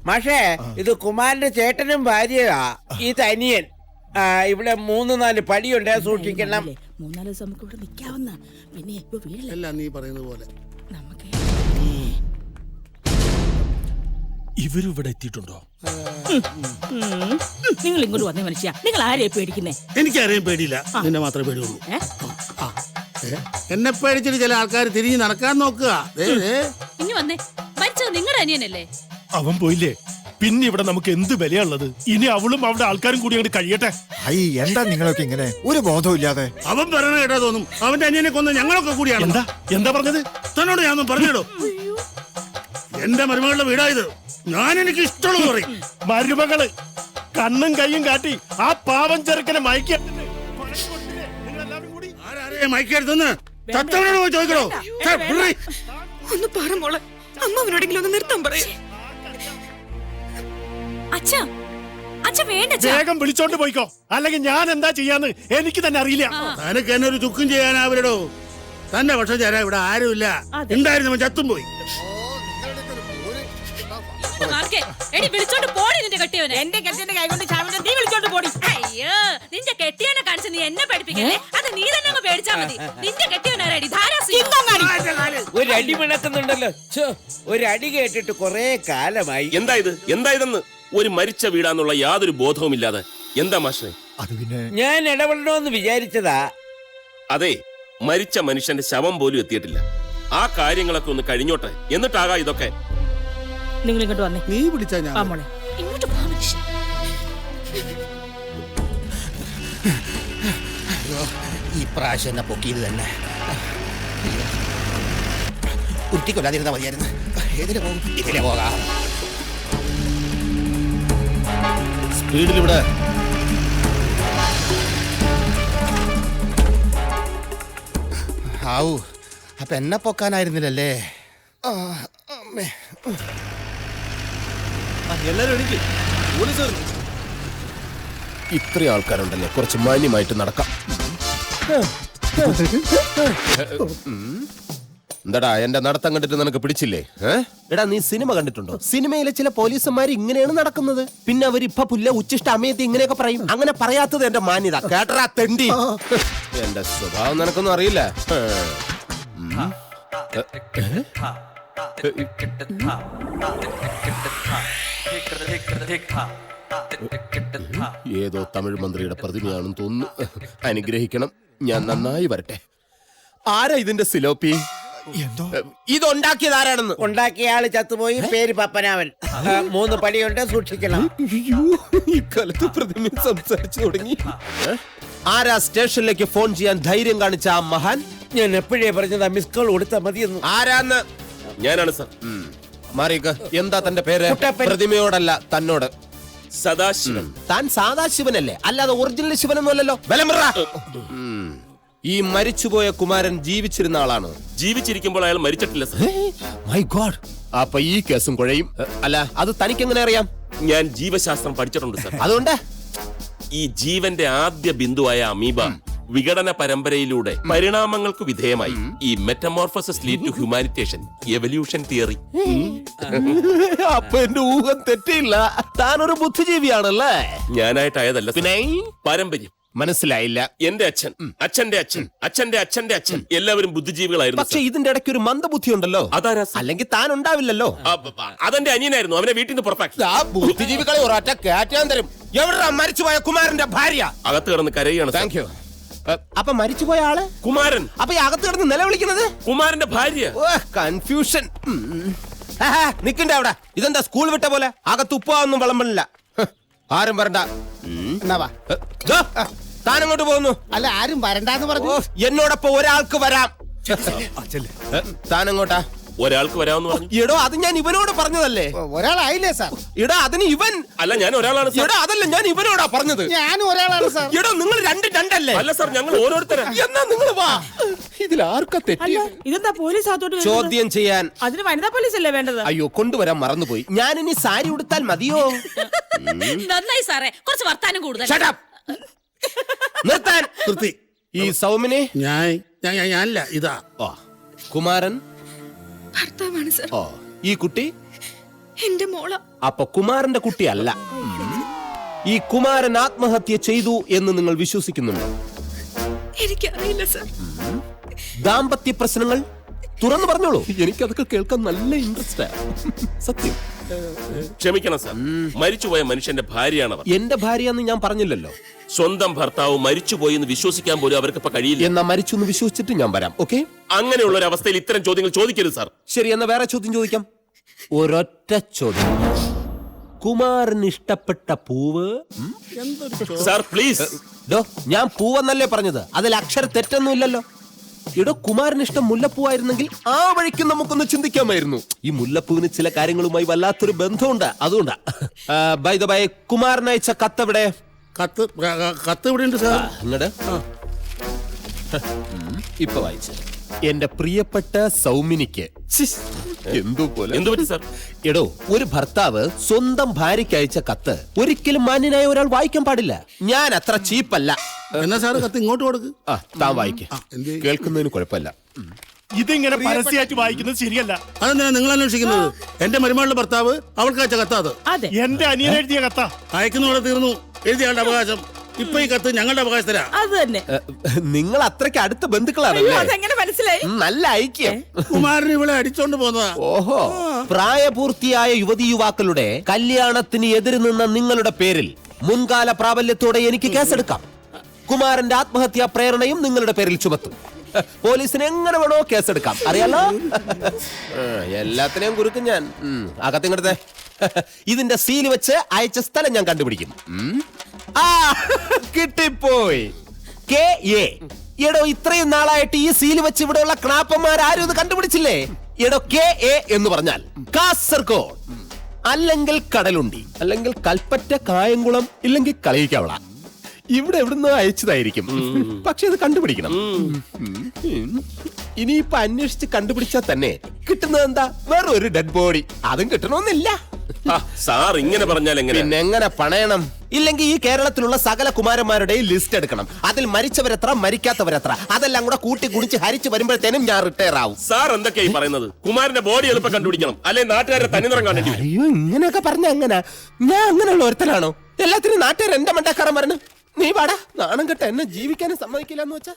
മാഷേ ഇത് കുമാരന്റെ ചേട്ടനും ഭാര്യയാ ഈ തനിയൻ. ഇവിടെ 3-4 പടിയുണ്ട്, സൂക്ഷിക്കണം. 3-4 ദിവസം നമുക്ക് ഇവിടെ നിൽക്കാവുന്ന. പിന്നെ ഇപ്പൊ വീടില്ല നീ പറയുന്നത് പോലെ നമുക്ക്. ഇവരിവിടെ എത്തിയിട്ടുണ്ടോ? നിങ്ങൾ ഇങ്ങോട്ട് വന്നേ മനുഷ്യ. നിങ്ങൾ ആരെയാ പേടിക്കുന്നേ? എനിക്കാരെയും പേടിയില്ല, നിന്നെ മാത്രമേ പേടിയുള്ളൂ. എന്നെ പേടിച്ചിട്ട് ചില ആൾക്കാർ തിരിഞ്ഞ് നടക്കാൻ നോക്കുക. ഇനി വന്നേ, മരിച്ചത് നിങ്ങളുടെ അനിയനല്ലേ? അവൻ പോയില്ലേ, പിന്നെ ഇവിടെ നമുക്ക് എന്ത് വിലയുള്ളത്? ഇനി അവളും അവളുടെ ആൾക്കാരും കൂടി അങ്ങോട്ട് കഴിയട്ടെ. എന്താ നിങ്ങളൊക്കെ ഇങ്ങനെ ഒരു ബോധവും ഇല്ലാതെ? അവൻ പറയണ കേട്ടാ തോന്നും അവന്റെ അനിയനെ കൊന്ന ഞങ്ങളൊക്കെ കൂടിയാണ്. എന്താ പറഞ്ഞത്? തന്നോട് ഞാൻ പറഞ്ഞിടോ, എന്റെ മരുമകളുടെ വീടായത്, ഞാൻ എനിക്ക് ഇഷ്ടമുള്ള പറയും. മരുമകള് കണ്ണും കയ്യും കാട്ടി ആ പാവം ചെറുക്കനെ മയക്കിയെടുത്ത് മയക്കെടുത്തെന്ന് ചത്തവനോട് പോയി ചോദിക്കണോ? ഒന്ന് പറ മോളെ, അമ്മവനോടെങ്കിലും ഒന്ന് നിർത്താൻ പറയേ. വേഗം വിളിച്ചോണ്ട് പോയിക്കോ, അല്ലെങ്കിൽ ഞാൻ എന്താ ചെയ്യാന്ന് എനിക്ക് തന്നെ അറിയില്ല. തനക്ക് എന്നെ ഒരു ചുക്കും ചെയ്യാനാവരടോ. തന്റെ പക്ഷം ചേരാ ഇവിടെ ആരുമില്ല. ഉണ്ടായിരുന്നു ചത്തും പോയി. എന്റെ കെട്ടിയന്റെ കൈ കൊണ്ട് ചാവിന്റെ നീ വിളിച്ചോണ്ട് പോടി. അയ്യോ, നിന്റെ കെട്ടിയവനെ കാണിച്ച് നീ എന്നെ പഠിപ്പിക്കല്ലേ? അത് നീ തന്നെ അങ്ങ് പേടിച്ചാ മതി. നിന്റെ കെട്ടിയവനാരടി? ഒരു അടി മിണക്കുന്നുണ്ടല്ലോ. ഒരു അടി കേട്ടിട്ട് കൊറേ കാലമായി. എന്താ ഒരു മരിച്ച വീടാന്നുള്ള യാതൊരു ബോധവുമില്ലാതെ എന്താ മാഷേ? അത് പിന്നെ ഞാൻ ഇടപെടണമെന്ന് വിചാരിച്ചതാ. അതെ, മരിച്ച മനുഷ്യന്റെ ശവം പോലും എത്തിയിട്ടില്ല. ആ കാര്യങ്ങളൊക്കെ ഒന്ന് കഴിഞ്ഞോട്ടെ, എന്നിട്ടാകാ ഇതൊക്കെ. നിങ്ങൾ ഇങ്ങോട്ട് വന്നേ. നീ വിളിച്ചാ ഞാൻ മോളെ ഇങ്ങോട്ട് പോ മനുഷ്യ. ഈ പ്രാവശ്യം എന്നെ പൊക്കിയത് തന്നെ. ഉരുട്ടിക്കൊല്ലാതിരുന്നാ മതിയായിരുന്നു. ഏതിലെ പോകും? ഇതിലെ പോകാം. സ്പീഡിലിവിടെ ആവൂ, അപ്പൊ എന്നെ പൊക്കാനായിരുന്നില്ലല്ലേ? ഇത്രയും ആൾക്കാരുണ്ടല്ലേ, കുറച്ച് മാന്യമായിട്ട് നടക്കാം. എന്താടാ എന്റെ നടത്തം കണ്ടിട്ട് നിനക്ക് പിടിച്ചില്ലേ? എടാ, നീ സിനിമ കണ്ടിട്ടുണ്ടോ? സിനിമയിലെ ചില പോലീസുമാർ ഇങ്ങനെയാണ് നടക്കുന്നത്. പിന്നെ അവരിപ്പൊ പുല്ല ഉച്ചിഷ്ട അമ്മയത്ത് ഇങ്ങനെയൊക്കെ പറയും. അങ്ങനെ പറയാത്തത് എന്റെ മാന്യത. കേട്ടറാ തെണ്ടി. എന്റെ സ്വഭാവം നിനക്കൊന്നും അറിയില്ല. ഏതോ തമിഴ് മന്ത്രിയുടെ പ്രതിമയാണെന്ന് തോന്നുന്നു. അനുഗ്രഹിക്കണം, ഞാൻ നന്നായി വരട്ടെ. ആരാ ഇതിന്റെ സിലോപ്പി? ഇതുണ്ടാക്കിയത് ആരാണെന്ന്? ഉണ്ടാക്കിയ ആള് ചത്തുപോയി, പേര് പപ്പനാവൻ. 3 പടിയുണ്ട്, സൂക്ഷിക്കണം. ഇക്കാലത്ത് പ്രതിമ സംസാരിച്ചു തുടങ്ങി. ആരാ സ്റ്റേഷനിലേക്ക് ഫോൺ ചെയ്യാൻ ധൈര്യം കാണിച്ച ആ മഹാൻ? ഞാൻ എപ്പോഴേ പറഞ്ഞതാ മിസ് കോൾ കൊടുത്താൽ മതിയെന്ന്. ആരാന്ന്? ഞാനാണ് സർ. മാറിക്ക്. എന്താ തന്റെ പേര്? പ്രതിമയോടല്ല, തന്നോട്. സദാശിവൻ. താൻ സാദാശിവനല്ലേ, അല്ലാതെ ഒറിജിനൽ ശിവനൊന്നുമല്ലല്ലോ. ഈ മരിച്ചുപോയ കുമാരൻ ജീവിച്ചിരുന്ന ആളാണ്. ജീവിച്ചിരിക്കുമ്പോൾ അയാൾ മരിച്ചിട്ടില്ല സർ. My God. അപ്പൊ ഈ കേസും കുഴയും. അല്ല, അത് തനിക്ക് എങ്ങനെ അറിയാം? ഞാൻ ജീവശാസ്ത്രം പഠിച്ചിട്ടുണ്ട് സർ. അതുകൊണ്ട് ഈ ജീവന്റെ ആദ്യ ബിന്ദുവായ അമീബ വിഘടന പരമ്പരയിലൂടെ പരിണാമങ്ങൾക്ക് വിധേയമായി ഈ metamorphosis lead to humanitation, evolution theory. അപ്പൊ എന്റെ ഊഹം തെറ്റില്ല. താനൊരു ബുദ്ധിജീവിയാണല്ലേ? ഞാനായിട്ടായതല്ല, പിന്നെ പാരമ്പര്യം. മനസ്സിലായില്ല. എന്റെ അച്ഛൻ, അച്ഛന്റെ അച്ഛൻ, അച്ഛന്റെ അച്ഛന്റെ അച്ഛൻ എല്ലാവരും ബുദ്ധിജീവികളായിരുന്നു. പക്ഷെ ഇതിന്റെ ഇടയ്ക്ക് ഒരു മന്ദബുദ്ധി ഉണ്ടല്ലോ. അതാരാ? അല്ലെങ്കിൽ താൻ ഉണ്ടാവില്ലല്ലോ. അതെന്റെ അനിയനായിരുന്നു. അവനെ വീട്ടിൽ നിന്ന് പുറത്താക്കി. ആ ബുദ്ധിജീവികളെ ഒരൊറ്റ കയറ്റാൻ തരും. എവിടെ മരിച്ചുപോയ കുമാരന്റെ ഭാര്യ? അകത്ത് കിടന്ന് കരയാണ്. Thank you. അപ്പൊ മരിച്ചുപോയ ആള് കുമാരൻ. അപ്പൊ ഈ അകത്ത് കിടന്ന് നിലവിളിക്കുന്നത് കുമാരന്റെ ഭാര്യ. കൺഫ്യൂഷൻ. നിക്കണ്ടേ അവിടെ? ഇതെന്താ സ്കൂൾ വിട്ട പോലെ? അകത്ത് ഉപ്പാവൊന്നും വിളമ്പണില്ല. ആരും വരണ്ട. താനങ്ങോട്ട് പോകുന്നു. അല്ല, ആരും വരണ്ടെന്ന് പറഞ്ഞു. എന്നോടൊപ്പം ഒരാൾക്ക് വരാം. താനങ്ങോട്ടാ? ഒരാൾക്ക് വരാമെന്ന് പറഞ്ഞു. എടോ, അത് ഞാൻ ഇവനോട് പറഞ്ഞതല്ലേ. ഒരാളായില്ലേ സാർ? എടാ, അതിന് ഇവൻ അല്ല, ഞാൻ ഒരാളാണ്. എടാ, അതല്ല, ഞാൻ ഇവനോടാ പറഞ്ഞത്. ഞാനും ഒരാളാണ് സാർ. എടോ, നിങ്ങൾ രണ്ടല്ലേ? അല്ല സാർ, ഞങ്ങൾ ഓരോരുത്തരാ. എന്നാ നിങ്ങൾ വാ. ഇതിൽ ആർക്കാ തെറ്റി? ഇതെന്താ പോലീസ് അകത്തോട്ട് ചോദ്യം ചെയ്യാൻ? അതിന് വനിതാ പോലീസ് അല്ലേ വേണ്ടത്? അയ്യോ, കൊണ്ടുവരാൻ മറന്നുപോയി. ഞാൻ ഇനി സാരി ഉടുത്താൽ മതിയോ? നന്നായി സാറേ, കുറച്ച് വർത്താനം കൂടുതൽ. നിർത്താൻ. ഈ സൗമിനെ ഞാനല്ല, ഇതാ കുമാരൻ ഭർത്താവാണ് സാർ. ഈ കുട്ടി എന്റെ മോള. അപ്പൊ കുമാരന്റെ കുട്ടിയല്ല. ഈ കുമാരൻ ആത്മഹത്യ ചെയ്തു എന്ന് നിങ്ങൾ വിശ്വസിക്കുന്നുണ്ടോ? എനിക്കറിയില്ല സർ. ദാമ്പത്യ പ്രശ്നങ്ങൾ തുറന്നു പറഞ്ഞോളൂ. എനിക്കതൊക്കെ കേൾക്കാൻ നല്ല ഇൻട്രസ്റ്റ്. സത്യം. ക്ഷമിക്കണം സാർ, മരിച്ചുപോയ മനുഷ്യന്റെ ഭാര്യയാണവർ. എന്റെ ഭാര്യ എന്ന് ഞാൻ പറഞ്ഞില്ലല്ലോ. സ്വന്തം ഭർത്താവ് മരിച്ചുപോയി എന്ന് വിശ്വസിക്കാൻ പോലും അവർക്ക് ഇപ്പൊ കഴിയില്ല. എന്നാ മരിച്ചു എന്ന് വിശ്വസിച്ചിട്ട് ഞാൻ വരാം. ഓക്കെ? അങ്ങനെയുള്ള ഒരു അവസ്ഥയിൽ ഇത്തരം ചോദ്യങ്ങൾ ചോദിക്കരുത് സാർ. ശരി, എന്നാ വേറെ ചോദ്യം ചോദിക്കാം. ഒരൊറ്റ ചോദ്യം. കുമാരന് ഇഷ്ടപ്പെട്ട പൂവ്? Sir please. ഞാൻ പൂവെന്നല്ലേ പറഞ്ഞത്, അതിൽ അക്ഷര തെറ്റൊന്നുമില്ലല്ലോ. ഇവിടെ കുമാരന് ഇഷ്ടം മുല്ലപ്പൂവായിരുന്നെങ്കിൽ ആ വഴിക്ക് നമുക്കൊന്ന് ചിന്തിക്കാമായിരുന്നു. ഈ മുല്ലപ്പൂവിന് ചില കാര്യങ്ങളുമായി വല്ലാത്തൊരു ബന്ധമുണ്ട്, അതുകൊണ്ടാ. ബൈ ദ ബൈ, കുമാരൻ അയച്ച കത്ത് എവിടെ? കത്ത് ഇവിടെ ഉണ്ട് സാർ. ഇങ്ങട് ഇപ്പൊ വായിച്ചു. എന്റെ പ്രിയപ്പെട്ട സൗമിനിക്ക്. എന്തു പറ്റി സാർ? എടോ, ഒരു ഭർത്താവ് സ്വന്തം ഭാര്യയ്ക്ക് അയച്ച കത്ത് ഒരിക്കലും മാന്യനായ ഒരാൾ വായിക്കാൻ പാടില്ല. ഞാൻ അത്ര ചീപ്പല്ല. എന്നാ സാറ് കത്ത് ഇങ്ങോട്ട് കൊടുക്ക്. താൻ വായിക്ക, കേൾക്കുന്നതിന് കുഴപ്പമില്ല. ഇതിങ്ങനെ പരസ്യമായിട്ട് വായിക്കുന്നത് ശരിയല്ല. അതെന്തിനാ നിങ്ങൾ അന്വേഷിക്കുന്നത്? എന്റെ മരുമകളുടെ ഭർത്താവ് അവൾക്ക് അയച്ച കത്താ അത്. അതെ, എന്റെ അനിയൻ എഴുതിയ കത്താ. അയക്കുന്നവിടെ തീർന്നു. എഴുതിയാളുടെ അവകാശം. ഇപ്പൊ ഈ കത്ത് ഞങ്ങളുടെ അവകാശത്തിലാ. അത് തന്നെ. നിങ്ങൾ അത്രയ്ക്ക് അടുത്ത ബന്ധുക്കളാണല്ലേ? അതെങ്ങനെ മനസ്സിലായി? നല്ല ഐക്യം. കുമാരൻ ഇവിടെ അടിച്ചോണ്ട് പോന്നതാ. ഓഹോ, പ്രായപൂർത്തിയായ യുവതി യുവാക്കളുടെ കല്യാണത്തിന് എതിര് നിന്ന നിങ്ങളുടെ പേരിൽ മുൻകാല പ്രാബല്യത്തോടെ എനിക്ക് കേസെടുക്കാം. കുമാരന്റെ ആത്മഹത്യാ പ്രേരണയും നിങ്ങളുടെ പേരിൽ ചുമത്തും. പോലീസിന് എങ്ങനെ വേണോ കേസെടുക്കാം, അറിയാലോ. എല്ലാത്തിനെയും കുറുക്കും ഞാൻ. അകത്തിങ്ങടുത്തെ ഇതിന്റെ സീല് വെച്ച് അയച്ച സ്ഥലം ഞാൻ കണ്ടുപിടിക്കും. കിട്ടിപ്പോയി. KA. എടോ, ഇത്രയും നാളായിട്ട് ഈ സീല് വെച്ച് ഇവിടെയുള്ള ക്ലാപ്പന്മാരും ഇത് കണ്ടുപിടിച്ചില്ലേ? എടോ, KA എന്ന് പറഞ്ഞാൽ കാസർഗോഡ്, അല്ലെങ്കിൽ കടലുണ്ടി, അല്ലെങ്കിൽ കൽപ്പറ്റ, കായംകുളം, ഇല്ലെങ്കിൽ കളിയിക്കവള. ഇവിടെ എവിടുന്നോ അയച്ചതായിരിക്കും. പക്ഷെ ഇത് കണ്ടുപിടിക്കണം. ഇനിയിപ്പൊ അന്വേഷിച്ച് കണ്ടുപിടിച്ചാൽ തന്നെ കിട്ടുന്നത് എന്താ? വേറെ ഒരു ഡെഡ് ബോഡി. അതും കിട്ടണമെന്നില്ല. സാർ ഇങ്ങനെ പറഞ്ഞാൽ എങ്ങനെ? പിന്നെ എങ്ങനെ പണയണം? ഇല്ലെങ്കിൽ ഈ കേരളത്തിലുള്ള സകല കുമാരന്മാരുടെയും ലിസ്റ്റ് എടുക്കണം. അതിൽ മരിച്ചവരെത്ര, മരിക്കാത്തവരെത്ര, അതെല്ലാം കൂടെ കൂട്ടി കുടിച്ച് ഹരിച്ച് വരുമ്പോഴത്തേനും ഞാൻ റിട്ടയർ ആവും. സാർ എന്തൊക്കെയായി പറയുന്നത്? കുമാരന്റെ ബോഡി എളുപ്പം കണ്ടുപിടിക്കണം, അല്ലെ നാട്ടുകാരെ തനിനിറം കാണേണ്ടി വരും. അയ്യോ, ഇങ്ങനെയൊക്കെ പറഞ്ഞ എങ്ങനെ? ഞാൻ അങ്ങനെയുള്ള ഒരുത്തനാണോ? എല്ലാത്തിനും നാട്ടുകാർ എന്റെ മണ്ടക്കാരൻ പറഞ്ഞു. നീ പാടാ, നാണം കെട്ട എന്നെ ജീവിക്കാനും സമ്മതിക്കില്ല എന്ന് വെച്ചാ